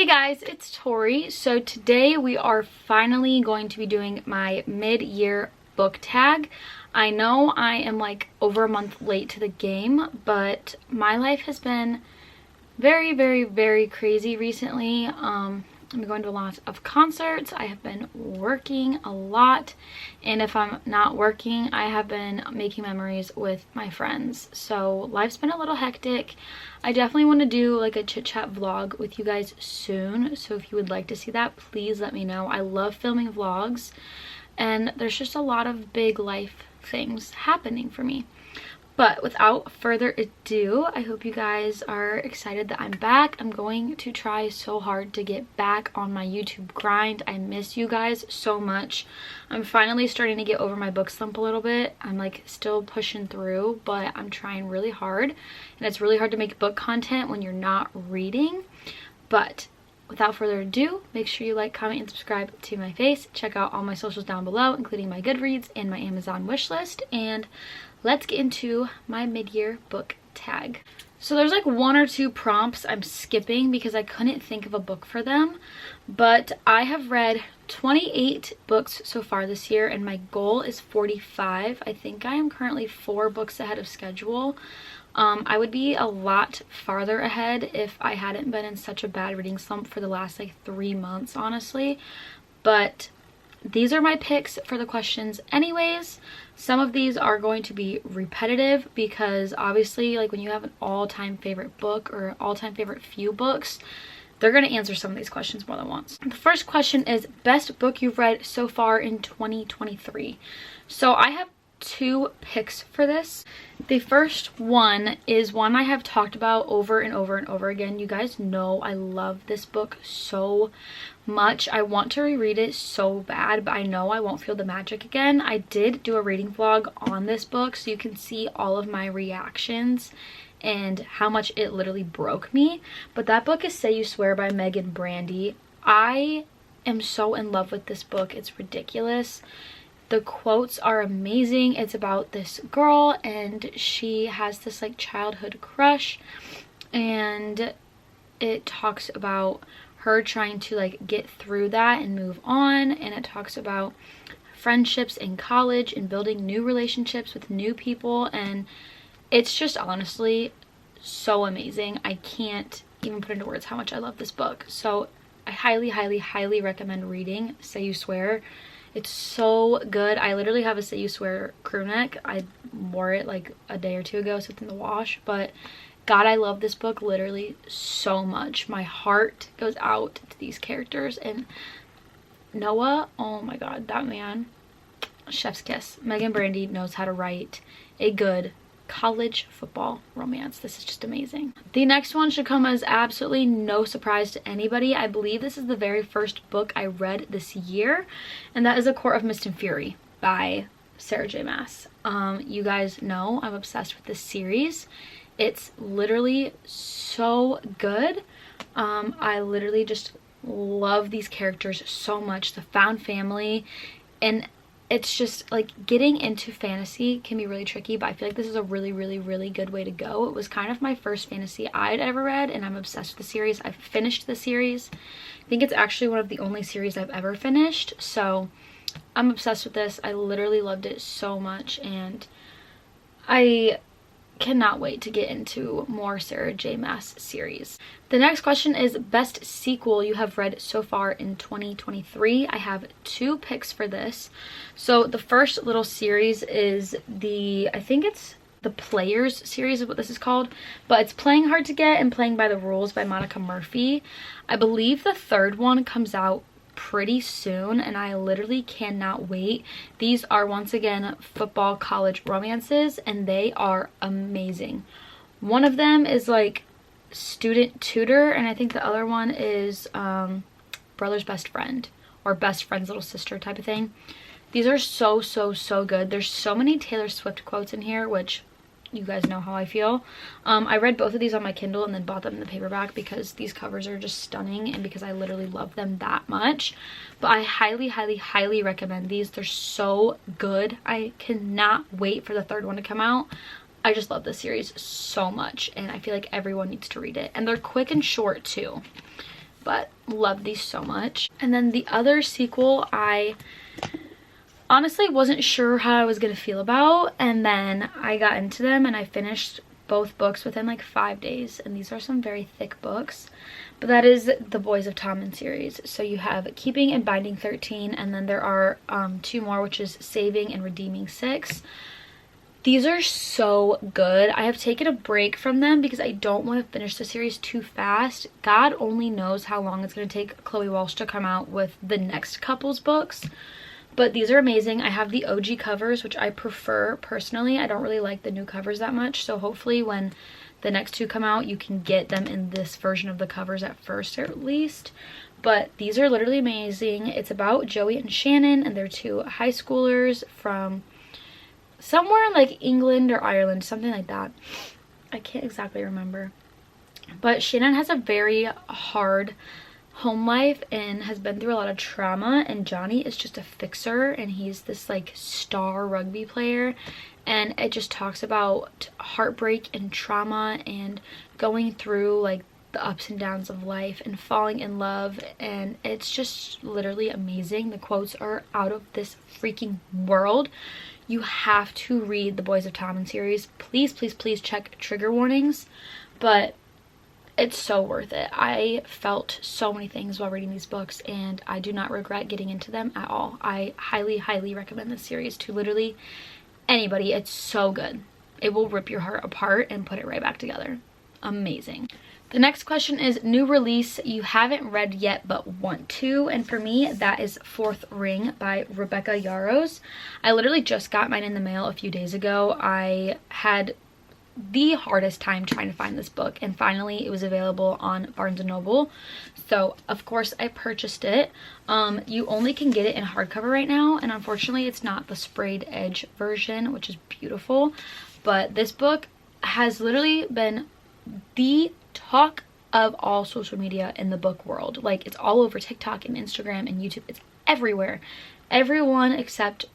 guys, it's Tori. So today we are finally going to be doing my mid-year book tag. I know I am like over a month late to the game, but my life has been very crazy recently. I'm going to a lot of concerts. I have been working a lot, and if I'm not working, I have been making memories with my friends. So life's been a little hectic. I definitely want to do like a chit chat vlog with you guys soon, so if you would like to see that, please let me know. I love filming vlogs, and there's just a lot of big life things happening for me. But without further ado, I hope you guys are excited that I'm back. I'm going to try so hard to get back on my YouTube grind. I miss you guys so much. I'm finally starting to get over my book slump a little bit. I'm like still pushing through, but I'm trying really hard. And it's really hard to make book content when you're not reading. But without further ado, make sure you like, comment, and subscribe to my face. Check out all my socials down below, including my Goodreads and my Amazon wishlist. And let's get into my mid-year book tag. So there's like one or two prompts I'm skipping because I couldn't think of a book for them. But I have read 28 books so far this year, and my goal is 45. I think I am currently 4 books ahead of schedule. I would be a lot farther ahead if I hadn't been in such a bad reading slump for the last like 3 months, honestly. But these are my picks for the questions anyways. Some of these are going to be repetitive because obviously like when you have an all-time favorite book or all-time favorite few books, they're going to answer some of these questions more than once. The first question is best book you've read so far in 2023. So I have 2 picks for this. The first one is one I have talked about over and over again. You guys know I love this book so much. I want to reread it so bad, but I know I won't feel the magic again. I did do a reading vlog on this book, so you can see all of my reactions and how much it literally broke me. But that book is Say You Swear by Megan Brandy. I am so in love with this book. It's ridiculous. The quotes are amazing. It's about this girl and she has this like childhood crush, and it talks about her trying to like get through that and move on, and it talks about friendships in college and building new relationships with new people, and it's just honestly so amazing. I can't even put into words how much I love this book. So I highly recommend reading Say You Swear. It's so good. I literally have a Say You Swear crew neck. I wore it like a day or 2 ago, so it's in the wash. But God, I love this book literally so much. My heart goes out to these characters. And Noah, oh my God, that man, chef's kiss. Megan Brandy knows how to write a good college football romance. This is just amazing. The next one should come as absolutely no surprise to anybody. I believe this is the very first book I read this year, and that is A Court of Mist and Fury by Sarah J. Maas. You guys know I'm obsessed with this series. It's literally so good. I literally just love these characters so much. The found family, and it's just like getting into fantasy can be really tricky, but I feel like this is a really good way to go. It was kind of my first fantasy I'd ever read, and I'm obsessed with the series. I've finished the series. I think it's actually one of the only series I've ever finished, so I'm obsessed with this. I literally loved it so much, and I cannot wait to get into more Sarah J. Maas series. The next question is best sequel you have read so far in 2023. I have 2 picks for this. So the first little series is I think it's the Players series is what this is called, but it's Playing Hard to Get and Playing by the Rules by Monica Murphy. I believe the 3rd one comes out pretty soon, and I literally cannot wait. These are once again football college romances, and they are amazing. One of them is like student tutor, and I think the other one is brother's best friend or best friend's little sister type of thing. These are so good. There's so many Taylor Swift quotes in here, which you guys know how I feel. I read both of these on my Kindle and then bought them in the paperback because these covers are just stunning and because I literally love them that much. But I highly recommend these. They're so good. I cannot wait for the 3rd one to come out. I just love this series so much, and I feel like everyone needs to read it. And they're quick and short too. but love these so much. And then the other sequel I honestly wasn't sure how I was gonna feel about, and then I got into them and I finished both books within like 5 days, and these are some very thick books, but that is the Boys of Tommen series. So you have Keeping and Binding 13, and then there are 2 more, which is Saving and Redeeming 6. These are so good. I have taken a break from them because I don't want to finish the series too fast. God only knows how long it's going to take Chloe Walsh to come out with the next couple's books. But these are amazing. I have the OG covers, which I prefer personally. I don't really like the new covers that much. So hopefully when the next 2 come out, you can get them in this version of the covers at first, at least. But these are literally amazing. It's about Joey and Shannon, and they're 2 high schoolers from somewhere in like England or Ireland, something like that. I can't exactly remember. But Shannon has a very hard home life and has been through a lot of trauma, and Johnny is just a fixer, and he's this like star rugby player, and it just talks about heartbreak and trauma and going through like the ups and downs of life and falling in love, and it's just literally amazing. The quotes are out of this freaking world. You have to read the Boys of Tommen series. Please, please, please check trigger warnings, but it's so worth it. I felt so many things while reading these books, and I do not regret getting into them at all. I highly, highly recommend this series to literally anybody. It's so good. It will rip your heart apart and put it right back together. Amazing. The next question is new release you haven't read yet but want to, and for me that is Fourth Ring by Rebecca Yarros. I literally just got mine in the mail a few days ago. I had the hardest time trying to find this book, and finally it was available on Barnes & Noble, so of course I purchased it. You only can get it in hardcover right now, and unfortunately it's not the sprayed edge version, which is beautiful, but this book has literally been the talk of all social media in the book world. Like, it's all over TikTok and Instagram and YouTube. It's everywhere. Everyone except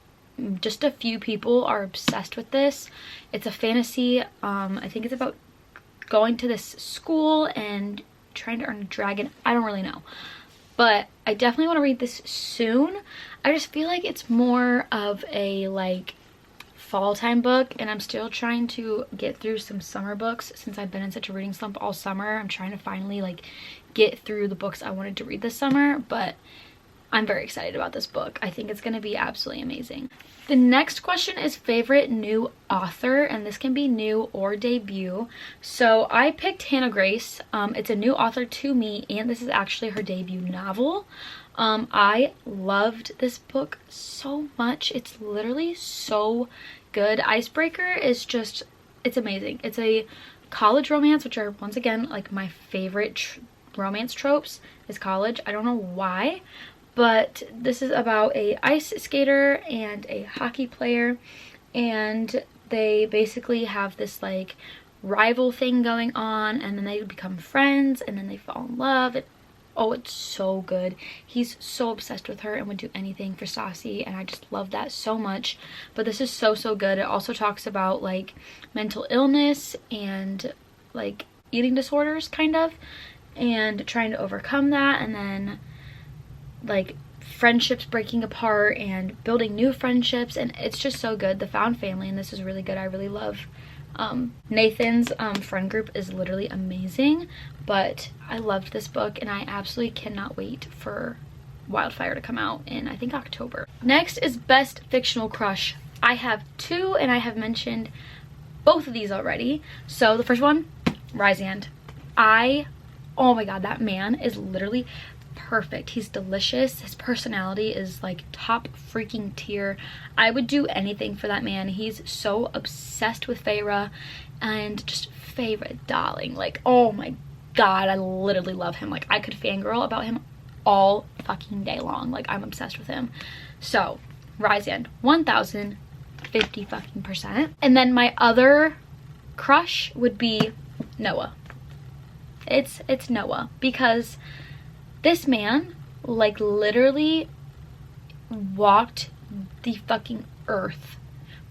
just a few people are obsessed with this. It's a fantasy. I think it's about going to this school and trying to earn a dragon. I don't really know, but I definitely want to read this soon. I just feel like it's more of a like fall time book, and I'm still trying to get through some summer books since I've been in such a reading slump all summer. I'm trying to finally like get through the books I wanted to read this summer, but I'm very excited about this book. I think it's going to be absolutely amazing. The next question is favorite new author, and this can be new or debut. So I picked Hannah Grace. It's a new author to me, and this is actually her debut novel. I loved this book so much. It's literally so good. Icebreaker is just, it's amazing. It's a college romance, which are once again like my favorite romance tropes is college. I don't know why, but this is about a ice skater and a hockey player, and they basically have this like rival thing going on, and then they become friends, and then they fall in love. Oh, it's so good. He's so obsessed with her and would do anything for Stassi, and I just love that so much. But this is so, so good. It also talks about like mental illness and like eating disorders kind of, and trying to overcome that, and then like friendships breaking apart and building new friendships, and it's just so good. The found family in this is really good. I really love Nathan's friend group is literally amazing, but I loved this book, and I absolutely cannot wait for Wildfire to come out in I think October. Next is best fictional crush. I have 2, and I have mentioned both of these already. So the first one, Rysand. Oh my god, that man is literally perfect. He's delicious. His personality is like top freaking tier. I would do anything for that man. He's so obsessed with Feyre, and just Feyre darling. Like, oh my god, I literally love him. Like, I could fangirl about him all fucking day long. Like, I'm obsessed with him. So Rysand, 1050 fucking percent. And then my other crush would be Noah. It's Noah, because this man like literally walked the fucking earth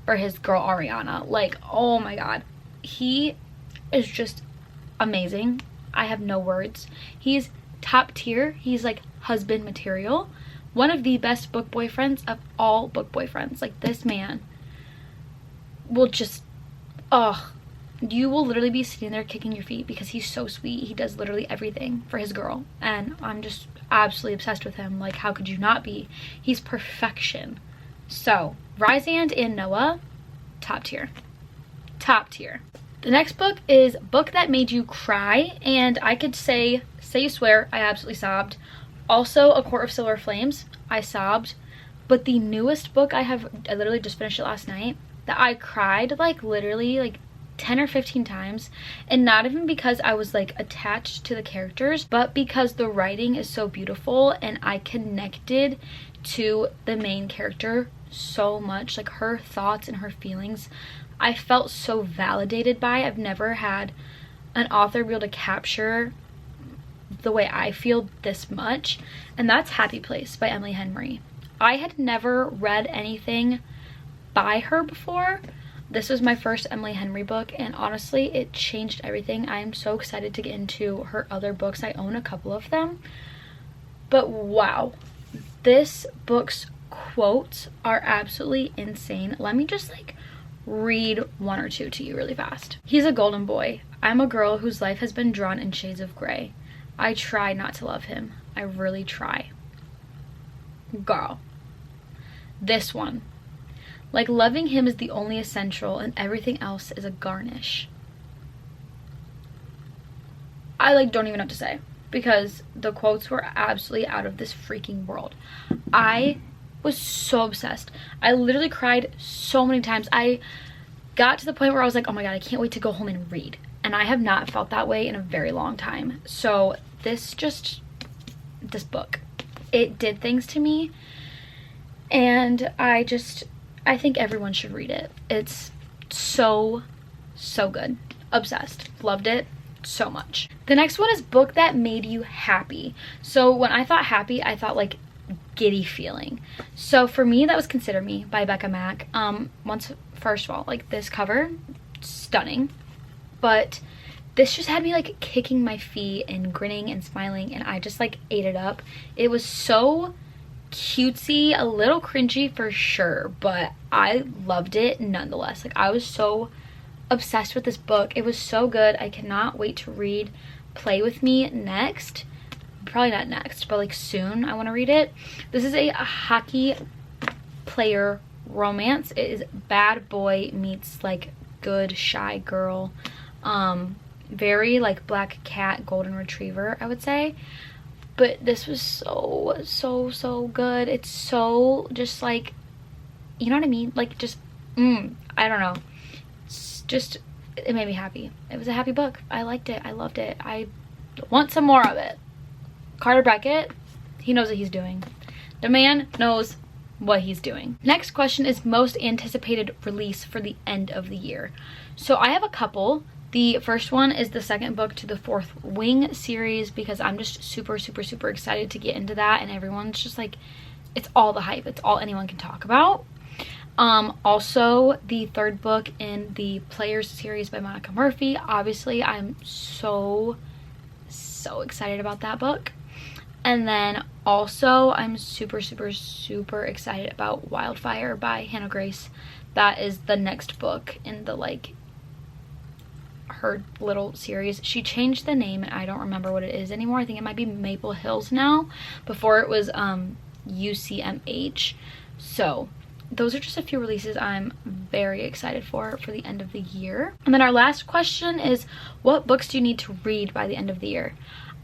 for his girl Ariana. Like, oh my god, he is just amazing. I have no words. He's top tier. He's like husband material. One of the best book boyfriends of all book boyfriends. Like, this man will just, you will literally be sitting there kicking your feet because he's so sweet. He does literally everything for his girl, and I'm just absolutely obsessed with him. Like, how could you not be? He's perfection. So Rysand and Noah, top tier. Top tier. The next book is Book That Made You Cry, and I could say you swear, I absolutely sobbed. Also, A Court of Silver Flames, I sobbed. But the newest book I literally just finished it last night, that I cried like literally like 10 or 15 times, and not even because I was like attached to the characters, but because the writing is so beautiful and I connected to the main character so much, like her thoughts and her feelings. I felt so validated by. I've never had an author be able to capture the way I feel this much, and that's Happy Place by Emily Henry. I had never read anything by her before. This was my first Emily Henry book, and honestly, it changed everything. I am so excited to get into her other books. I own a couple of them, but wow, this book's quotes are absolutely insane. Let me just like read one or two to you really fast. He's a golden boy. I'm a girl whose life has been drawn in shades of gray. I try not to love him. I really try. Girl. This one. Like, loving him is the only essential and everything else is a garnish. I like don't even know what to say because the quotes were absolutely out of this freaking world. I was so obsessed. I literally cried so many times. I got to the point where I was like, oh my god, I can't wait to go home and read. And I have not felt that way in a very long time. So this book, it did things to me, and I think everyone should read it. It's so good. Obsessed. Loved it so much. The next one is Book That Made You Happy. So when I thought happy, I thought like giddy feeling. So for me, that was Consider Me by Becca Mack. First of all, like, this cover, stunning, but this just had me like kicking my feet and grinning and smiling, and I just like ate it up. It was so cutesy, a little cringy for sure, but I loved it nonetheless. Like, I was so obsessed with this book. It was so good. I cannot wait to read Play With Me next. Probably not next, but like soon I want to read it. This is a hockey player romance. It is bad boy meets like good shy girl. Very like black cat golden retriever, I would say. But this was so good. It's so just like, you know what I mean? Like, just I don't know. It made me happy. It was a happy book. I liked it. I loved it. I want some more of it. Carter Beckett, he knows what he's doing. The man knows what he's doing. Next question is most anticipated release for the end of the year. So I have a couple. The first one is the second book to the Fourth Wing series because I'm just super excited to get into that, and everyone's just like, it's all the hype. It's all anyone can talk about. Also the third book in the Players series by Monica Murphy. Obviously, I'm so excited about that book. And then also I'm super excited about Wildfire by Hannah Grace. That is the next book in the like her little series. She changed the name and I don't remember what it is anymore. I think it might be Maple Hills now. Before it was UCMH. So those are just a few releases I'm very excited for the end of the year. And then our last question is, what books do you need to read by the end of the year?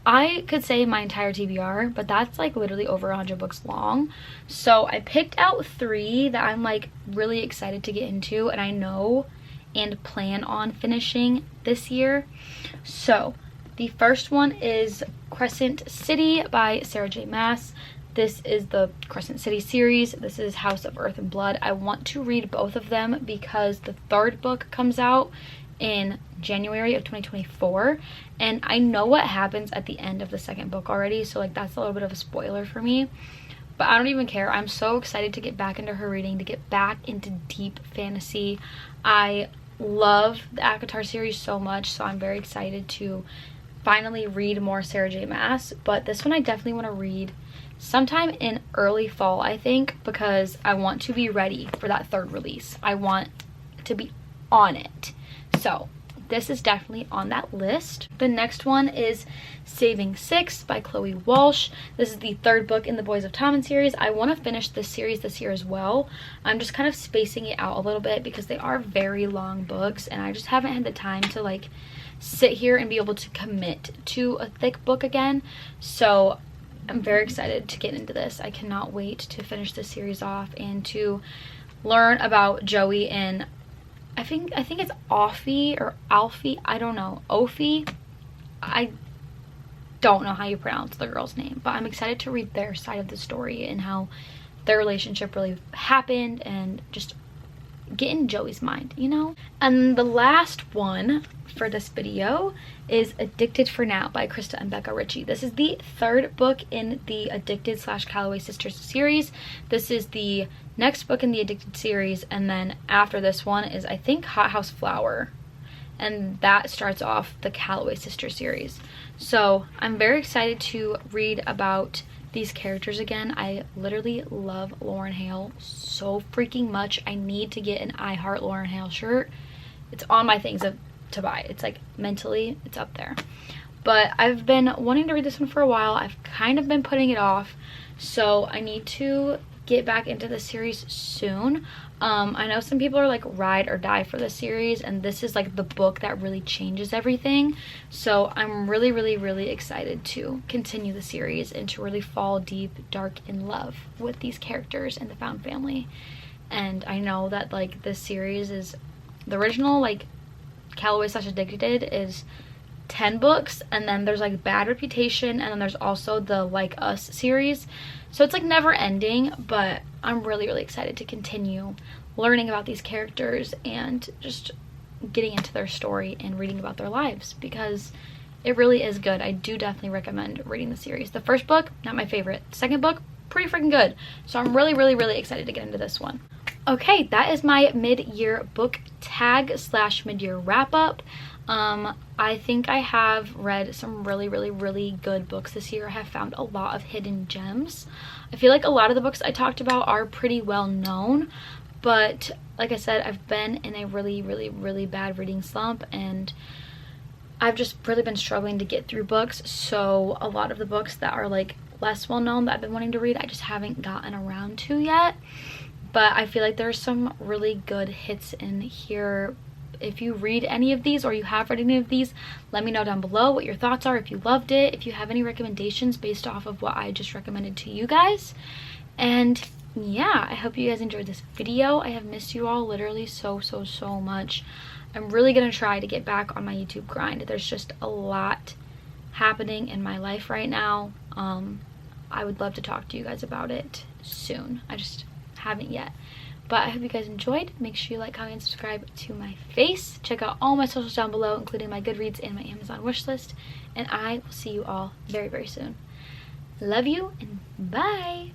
I could say my entire TBR, but that's like literally over 100 books long. So I picked out 3 that I'm like really excited to get into and I know and plan on finishing this year. So the first one is Crescent City by Sarah J Maas. This is the Crescent City series. This is House of Earth and Blood. I want to read both of them because the third book comes out in January of 2024, and I know what happens at the end of the second book already, so like that's a little bit of a spoiler for me, but I don't even care. I'm so excited to get back into her reading, to get back into deep fantasy. I love the ACOTAR series so much, so I'm very excited to finally read more Sarah J Maas, but this one I definitely want to read sometime in early fall, I think, because I want to be ready for that third release. I want to be on it. So this is definitely on that list. The next one is Saving Six by Chloe Walsh. This is the third book in the Boys of Tommen series. I want to finish this series this year as well. I'm just kind of spacing it out a little bit because they are very long books and I just haven't had the time to like sit here and be able to commit to a thick book again. So I'm very excited to get into this. I cannot wait to finish this series off and to learn about Joey and I think it's Offie or Alfie. I don't know. Ophie. I don't know how you pronounce the girl's name, but I'm excited to read their side of the story and how their relationship really happened and just get in Joey's mind, you know? And the last one for this video is Addicted for Now by Krista and Becca Ritchie. This is the third book in the Addicted / Calloway Sisters series. This is the next book in the Addicted series, and then after this one is, I think, Hot House Flower, and that starts off the Calloway Sisters series. So I'm very excited to read about these characters again. I literally love Lauryn Hale so freaking much. I need to get an I Heart Lauryn Hale shirt. It's on my things to buy. It's like mentally, it's up there. But I've been wanting to read this one for a while. I've kind of been putting it off. So I need to get back into the series soon. I know some people are like ride or die for this series, and this is like the book that really changes everything. So I'm really, really, really excited to continue the series and to really fall deep, dark in love with these characters and the found family. And I know that like this series is the original, like Calloway / Addicted is 10 books, and then there's like Bad Reputation, and then there's also the Like Us series. So it's like never ending, but I'm really, really excited to continue learning about these characters and just getting into their story and reading about their lives because it really is good. I do definitely recommend reading the series. The first book, not my favorite. Second book, pretty freaking good. So I'm really, really, really excited to get into this one. Okay, that is my mid-year book tag / mid-year wrap-up. I think I have read some really, really, really good books this year. I have found a lot of hidden gems. I feel like a lot of the books I talked about are pretty well known, but like I said, I've been in a really, really, really bad reading slump, and I've just really been struggling to get through books. So a lot of the books that are like less well known that I've been wanting to read, I just haven't gotten around to yet. But I feel like there's some really good hits in here. If you read any of these or you have read any of these, let me know down below what your thoughts are, if you loved it, if you have any recommendations based off of what I just recommended to you guys. And yeah, I hope you guys enjoyed this video. I have missed you all literally so much. I'm really gonna try to get back on my YouTube grind. There's just a lot happening in my life right now. I would love to talk to you guys about it soon. I just haven't yet. But I hope you guys enjoyed. Make sure you like, comment, and subscribe to my face. Check out all my socials down below, including my Goodreads and my Amazon wishlist. And I will see you all very, very soon. Love you, and bye!